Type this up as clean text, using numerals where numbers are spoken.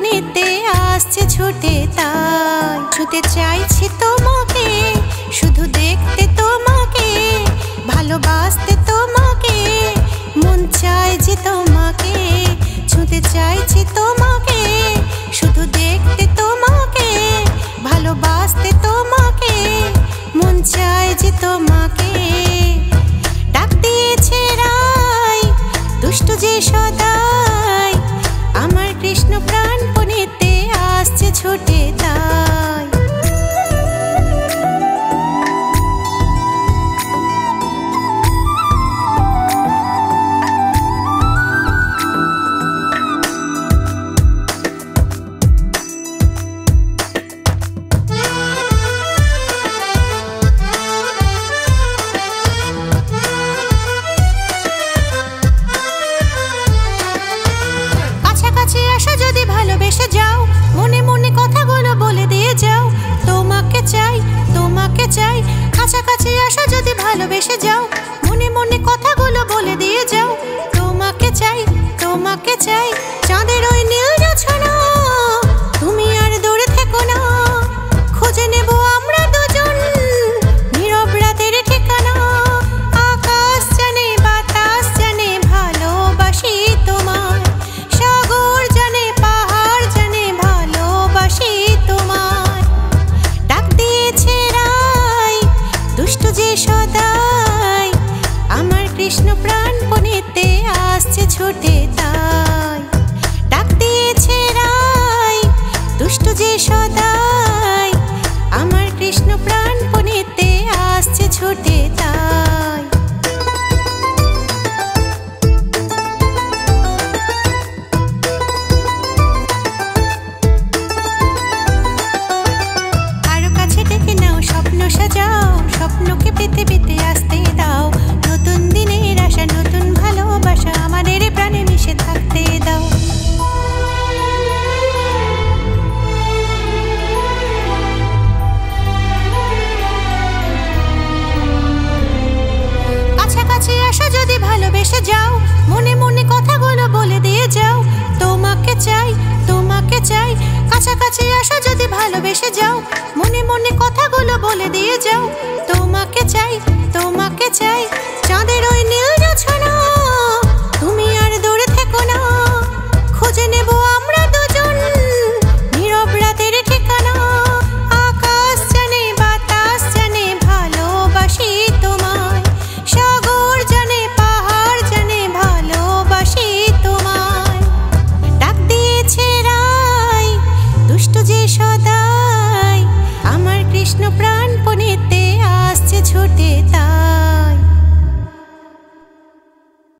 প্রাণপণেতে আসছে ছুটে, তাই ছুতে চাইছি তোমাকে, শুধু দেখতে তোমাকে, ভালোবাসতে তোমাকে, মন চায় যে তোমাকে। ছুতে চাইছি তোমাকে, শুধু দেখতে তোমাকে, ভালোবাসতে তোমাকে, মন চায় যে তোমাকে। ডাক দিয়েছে রাই দুষ্টু যে সদাই, আমার কৃষ্ণ প্রাণপণেতে আসছে ছুটে, তাই ভালোবেসে যাও, মনে মনে কথাগুলো বলে দিয়ে যাও, তোমাকে চাই তোমাকে চাই। কাছাকাছি আসো যদি ভালোবেসে যাও, মনে মনে কথাগুলো বলে দিয়ে যাও, তোমাকে চাই তোমাকে চাই। চাঁদের ওই নীল জোছনা, তুমি আর দূরে থেকো না, খুঁজে নেব আমরা দুজন নীরব রাতের ঠিকানা। আকাশ জানে বাতাস জানে ভালোবাসি তোমায়, সাগর জানে পাহাড় জানে ভালোবাসি তোমায়। ডাক দিয়েছে রাই দুষ্টু যে সদাই, আমার কৃষ্ণ প্রাণপণেতে আসছে ছুটে, তাই ডাক দিয়েছে রাই দুষ্টু যে সদাই, আমার কৃষ্ণ প্রাণপণেতে আসছে ছুটে, তাই আরো কাছে ডেকে নাও, স্বপ্ন সাজাও, স্বপ্নকে পেতে পেতে আসতে দাও। নতুন দিনের আশা নতুন ভালোবাসা আমাদের প্রাণে মিশে থাকতে দাও। কাছাকাছি আসো যদি ভালোবেসে যাও, মনে মনে কথাগুলো বলে দিয়ে যাও, তোমাকে চাই তোমাকে চাই। কাছাকাছি আসো যদি ভালোবেসে যাও, মনে মনে কথাগুলো বলে দিয়ে যাও, তোমাকে চাই তোমাকে চাই। চাঁদের ওই নীল জোছনা,